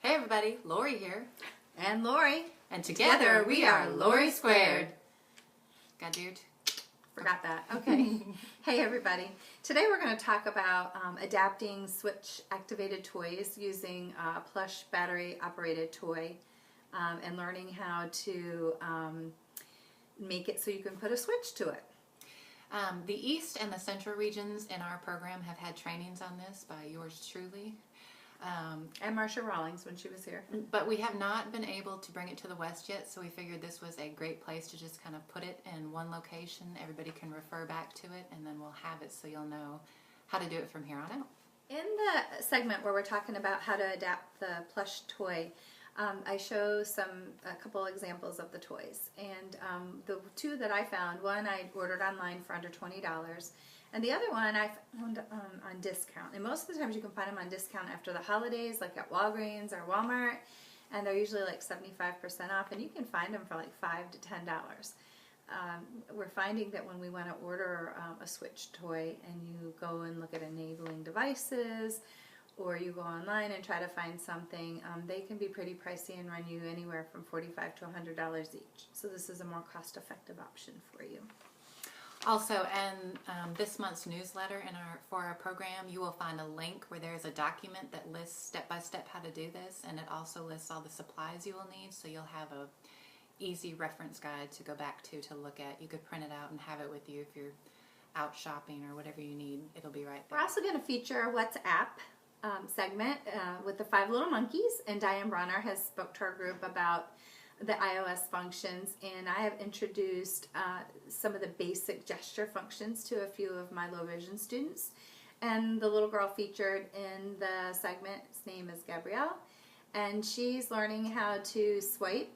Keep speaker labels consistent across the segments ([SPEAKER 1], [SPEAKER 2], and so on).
[SPEAKER 1] Hey everybody, Lori here.
[SPEAKER 2] And Lori.
[SPEAKER 1] And together we are Lori Squared. Got deared?
[SPEAKER 2] Forgot that. Okay. Hey everybody. Today we're going to talk about adapting switch activated toys using a plush battery operated toy and learning how to make it so you can put a switch to it.
[SPEAKER 1] The East and the Central regions in our program have had trainings on this by yours truly.
[SPEAKER 2] And Marcia Rawlings when she was here.
[SPEAKER 1] But we have not been able to bring it to the West yet, so we figured this was a great place to just kind of put it in one location. Everybody can refer back to it, and then we'll have it so you'll know how to do it from here on out.
[SPEAKER 2] In the segment where we're talking about how to adapt the plush toy, I show a couple examples of the toys. And the two that I found, one I ordered online for under $20, and the other one I found on discount. And most of the times you can find them on discount after the holidays, like at Walgreens or Walmart, and they're usually like 75% off, and you can find them for like $5 to $10. We're finding that when we want to order a switch toy and you go and look at enabling devices, or you go online and try to find something, they can be pretty pricey and run you anywhere from $45 to $100 each. So this is a more cost-effective option for you.
[SPEAKER 1] Also, in this month's newsletter for our program, you will find a link where there is a document that lists step-by-step how to do this, and it also lists all the supplies you will need, so you'll have a easy reference guide to go back to look at. You could print it out and have it with you if you're out shopping or whatever you need. It'll be right there.
[SPEAKER 2] We're also going to feature a WhatsApp segment with the 5 Little Monkeys, and Diane Bronner has spoke to our group about the iOS functions, and I have introduced some of the basic gesture functions to a few of my low vision students. And the little girl featured in the segment's name is Gabrielle, and she's learning how to swipe.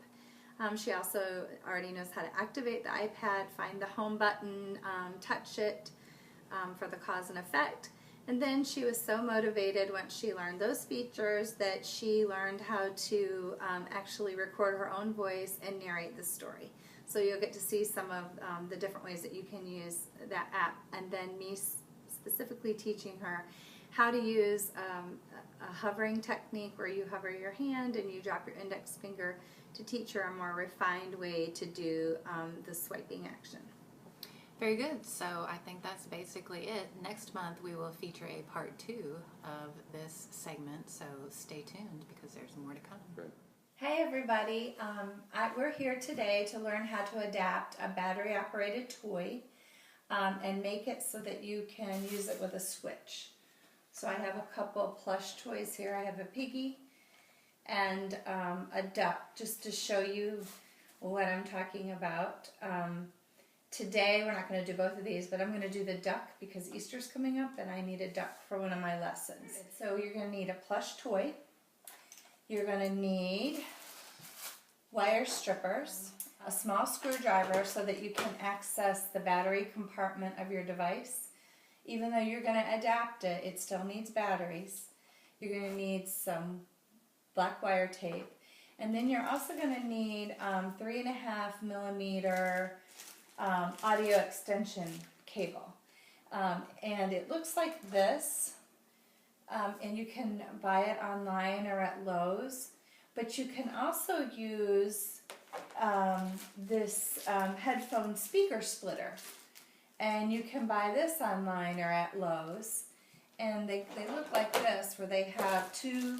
[SPEAKER 2] She also already knows how to activate the iPad, find the home button, touch it for the cause and effect. And then she was so motivated once she learned those features that she learned how to actually record her own voice and narrate the story. So you'll get to see some of the different ways that you can use that app, and then me specifically teaching her how to use a hovering technique where you hover your hand and you drop your index finger to teach her a more refined way to do the swiping action.
[SPEAKER 1] Very good. So I think that's basically it. Next month we will feature a part 2 of this segment, so stay tuned because there's more to come.
[SPEAKER 3] Great.
[SPEAKER 2] Hey everybody, we're here today to learn how to adapt a battery operated toy and make it so that you can use it with a switch. So I have a couple plush toys here. I have a piggy and a duck, just to show you what I'm talking about. Today, we're not going to do both of these, but I'm going to do the duck because Easter's coming up and I need a duck for one of my lessons. So you're going to need a plush toy. You're going to need wire strippers, a small screwdriver so that you can access the battery compartment of your device. Even though you're going to adapt it, it still needs batteries. You're going to need some black wire tape. And then you're also going to need 3.5 millimeter audio extension cable, and it looks like this, and you can buy it online or at Lowe's, but you can also use this headphone speaker splitter, and you can buy this online or at Lowe's, and they look like this, where they have two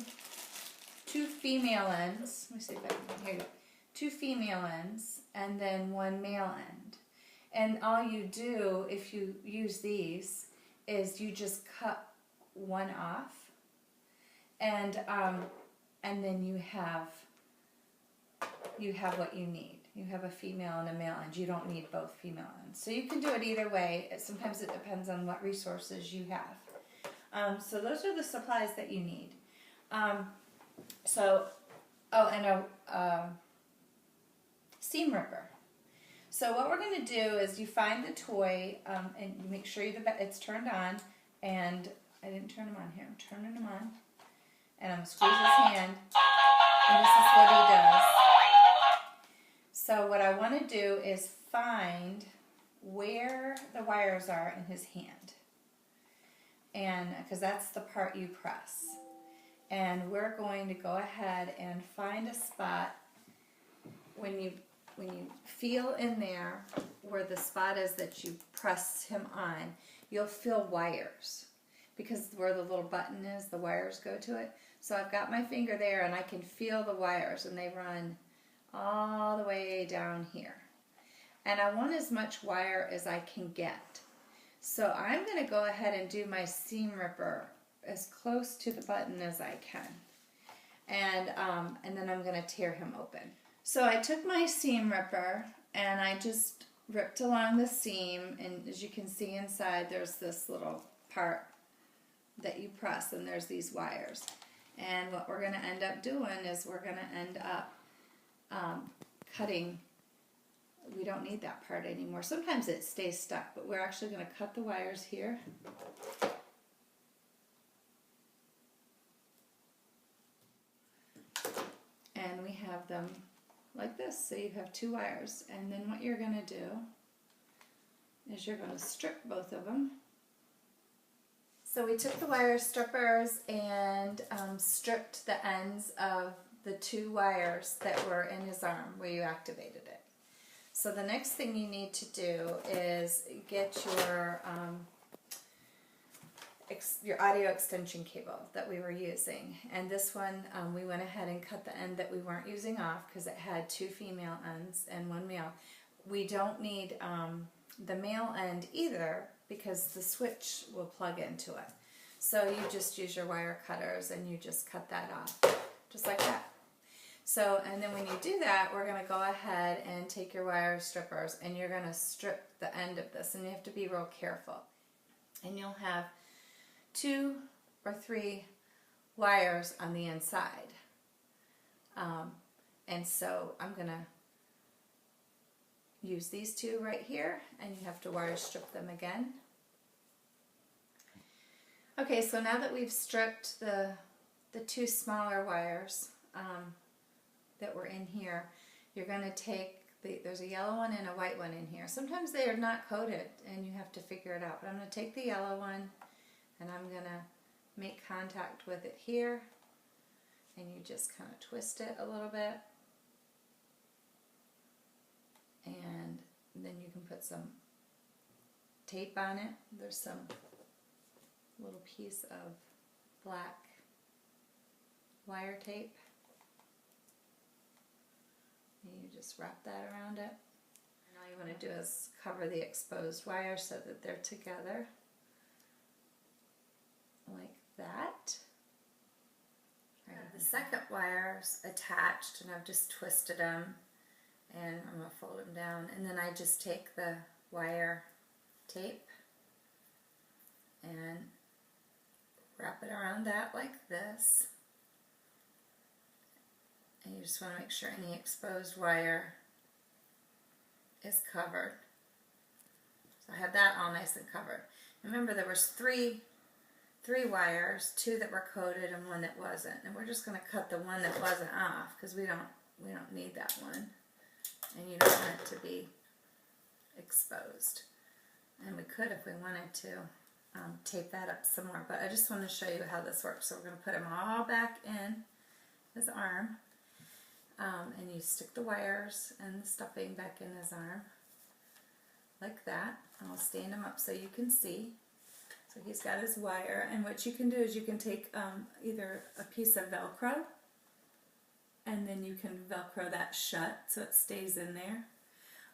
[SPEAKER 2] female ends. Let me see if I can, here you go. 2 female ends and then 1 male end. And all you do if you use these is you just cut one off, and then you have what you need. You have a female and a male end. You don't need both female ends. So you can do it either way. Sometimes it depends on what resources you have. So those are the supplies that you need. And a seam ripper. So what we're going to do is you find the toy and you make sure that it's turned on, and I didn't turn him on here. I'm turning him on, and I'm going to squeeze his hand, and this is what he does. So what I want to do is find where the wires are in his hand, and because that's the part you press. and we're going to go ahead and find a spot. When you feel in there where the spot is that you press him on, you'll feel wires, because where the little button is, the wires go to it. So I've got my finger there and I can feel the wires, and they run all the way down here. And I want as much wire as I can get. So I'm going to go ahead and do my seam ripper as close to the button as I can. And then I'm going to tear him open. So I took my seam ripper and I just ripped along the seam, and as you can see inside there's this little part that you press, and there's these wires. And what we're going to end up doing is we're going to end up cutting. We don't need that part anymore. Sometimes it stays stuck, but we're actually going to cut the wires here. And we have them like this, so you have two wires. And then what you're going to do is you're going to strip both of them. So we took the wire strippers and stripped the ends of the two wires that were in his arm where you activated it. So the next thing you need to do is get your audio extension cable that we were using. And this one, we went ahead and cut the end that we weren't using off because it had two female ends and one male. We don't need the male end either, because the switch will plug into it. So you just use your wire cutters and you just cut that off, just like that. So, and then when you do that, we're going to go ahead and take your wire strippers and you're going to strip the end of this, and you have to be real careful. And you'll have 2 or 3 wires on the inside. And so I'm going to use these 2 right here, and you have to wire strip them again. Okay, so now that we've stripped the 2 smaller wires that were in here, you're going to take, there's a yellow one and a white one in here. Sometimes they are not coated and you have to figure it out, but I'm going to take the yellow one and I'm going to make contact with it here, and you just kind of twist it a little bit, and then you can put some tape on it. There's some little piece of black wire tape, and you just wrap that around it. And all you want to do is cover the exposed wire so that they're together like that. I have the second wires attached, and I've just twisted them, and I'm going to fold them down, and then I just take the wire tape and wrap it around that like this. And you just want to make sure any exposed wire is covered. So I have that all nice and covered. Remember, there was three wires, 2 that were coated and 1 that wasn't. And we're just going to cut the one that wasn't off because we don't need that one. And you don't want it to be exposed. And we could, if we wanted to, tape that up some more. But I just want to show you how this works. So we're going to put them all back in his arm. And you stick the wires and the stuffing back in his arm like that. And I'll stand him up so you can see. So he's got his wire, and what you can do is you can take either a piece of Velcro, and then you can Velcro that shut so it stays in there.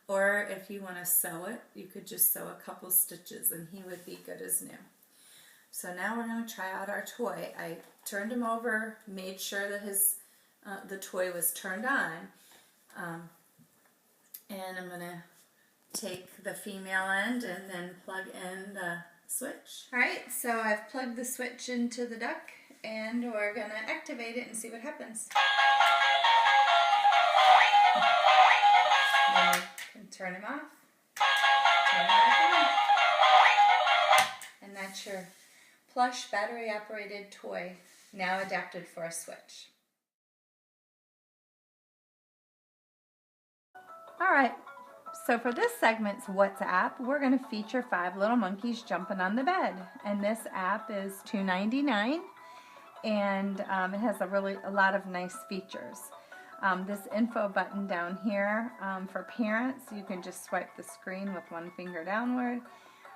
[SPEAKER 2] Or if you want to sew it, you could just sew a couple stitches and he would be good as new. So now we're going to try out our toy. I turned him over, made sure that the toy was turned on, and I'm going to take the female end and then plug in the switch. Alright, so I've plugged the switch into the duck, and we're going to activate it and see what happens. Then you can turn him off, turn him back on. And that's your plush battery operated toy, now adapted for a switch. Alright, so for this segment's What's App, we're going to feature 5 little monkeys jumping on the bed. And this app is $2.99, and it has a lot of nice features. This info button down here for parents, you can just swipe the screen with one finger downward,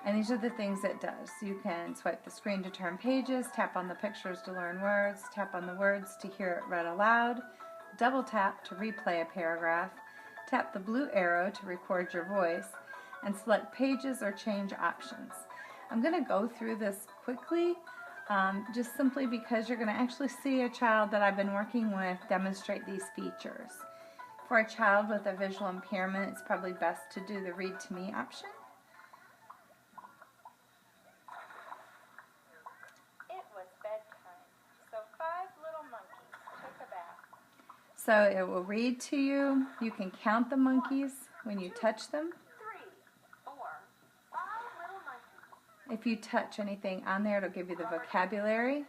[SPEAKER 2] and these are the things it does. You can swipe the screen to turn pages, tap on the pictures to learn words, tap on the words to hear it read aloud, double tap to replay a paragraph, tap the blue arrow to record your voice, and select pages or change options. I'm going to go through this quickly, just simply because you're going to actually see a child that I've been working with demonstrate these features. For a child with a visual impairment, it's probably best to do the read to me option.
[SPEAKER 3] It was bedtime, so 5 little monkeys took a bath.
[SPEAKER 2] So it will read to you. You can count the monkeys when you touch them.
[SPEAKER 3] 3, 4, 5 little monkeys.
[SPEAKER 2] If you touch anything on there, it'll give you the vocabulary.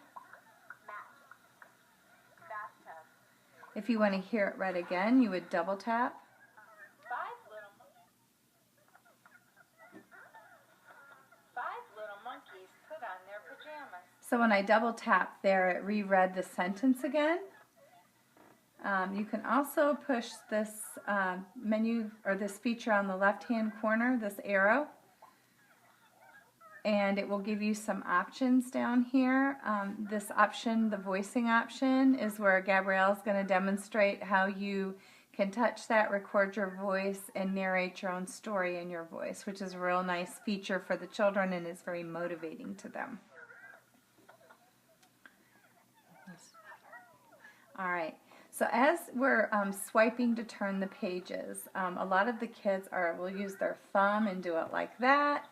[SPEAKER 3] Mattress, bathtub.
[SPEAKER 2] If you want to hear it read again, you would double tap.
[SPEAKER 3] 5 little monkeys put on their pajamas.
[SPEAKER 2] So when I double tap there, it reread the sentence again. You can also push this menu or this feature on the left-hand corner, this arrow, and it will give you some options down here. This option, the voicing option, is where Gabrielle's going to demonstrate how you can touch that, record your voice, and narrate your own story in your voice, which is a real nice feature for the children and is very motivating to them. All right. So as we're swiping to turn the pages, a lot of the kids will use their thumb and do it like that,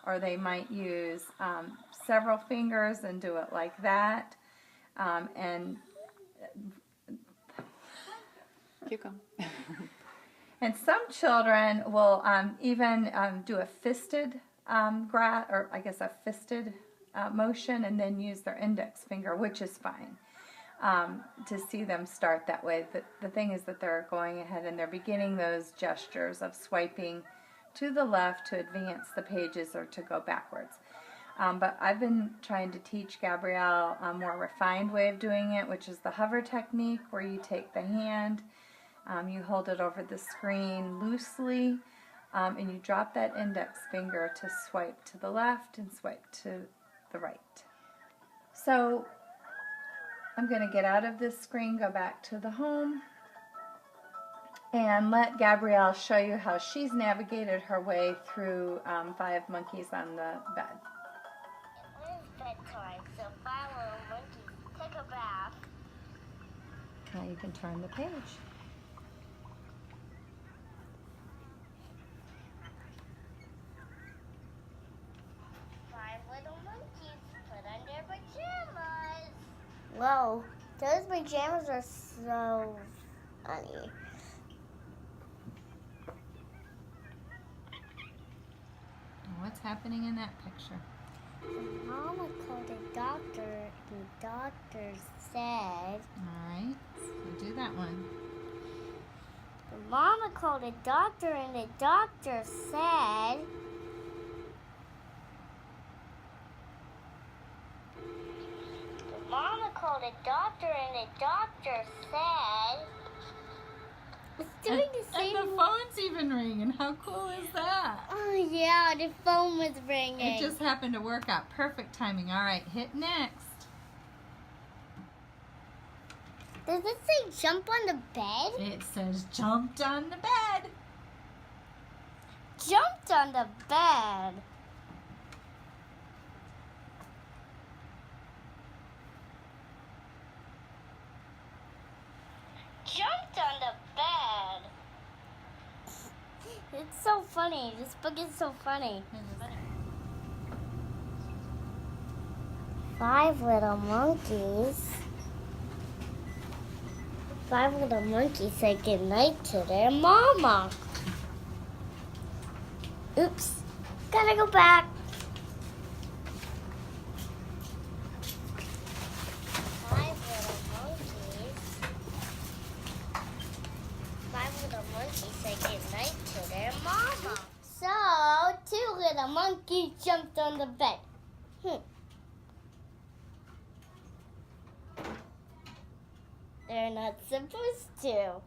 [SPEAKER 2] or they might use several fingers and do it like that. And
[SPEAKER 1] Keep going.
[SPEAKER 2] and some children will even do a fisted fisted motion and then use their index finger, which is fine. To see them start that way. The thing is that they're going ahead and they're beginning those gestures of swiping to the left to advance the pages or to go backwards. But I've been trying to teach Gabrielle a more refined way of doing it, which is the hover technique, where you take the hand, you hold it over the screen loosely, and you drop that index finger to swipe to the left and swipe to the right. So I'm going to get out of this screen, go back to the home, and let Gabrielle show you how she's navigated her way through 5 monkeys on the bed.
[SPEAKER 4] It is bedtime, so 5 little monkeys take a bath.
[SPEAKER 2] Now you can turn the page.
[SPEAKER 4] Little monkeys put on their pajamas. Whoa, those pajamas are so funny.
[SPEAKER 2] What's happening in that picture?
[SPEAKER 4] Mama called the doctor, and the doctor said...
[SPEAKER 2] Alright, so do that one.
[SPEAKER 4] Mama called the doctor, and the doctor said... Mama called a doctor, and the doctor said... It's doing the same.
[SPEAKER 2] And the phone's even ringing. How cool is that?
[SPEAKER 4] Oh, yeah, the phone was ringing.
[SPEAKER 2] It just happened to work out. Perfect timing. All right, hit next.
[SPEAKER 4] Does it say jump on the bed?
[SPEAKER 2] It says jumped on the bed.
[SPEAKER 4] Jumped on the bed. Jumped on the bed. It's so funny. This book is so funny. 5 little monkeys. 5 little monkeys say goodnight to their mama. Oops. Gotta go back. 5 little monkeys. 5 little monkeys say goodnight to their mama. So, 2 little monkeys jumped on the bed. you're not supposed to.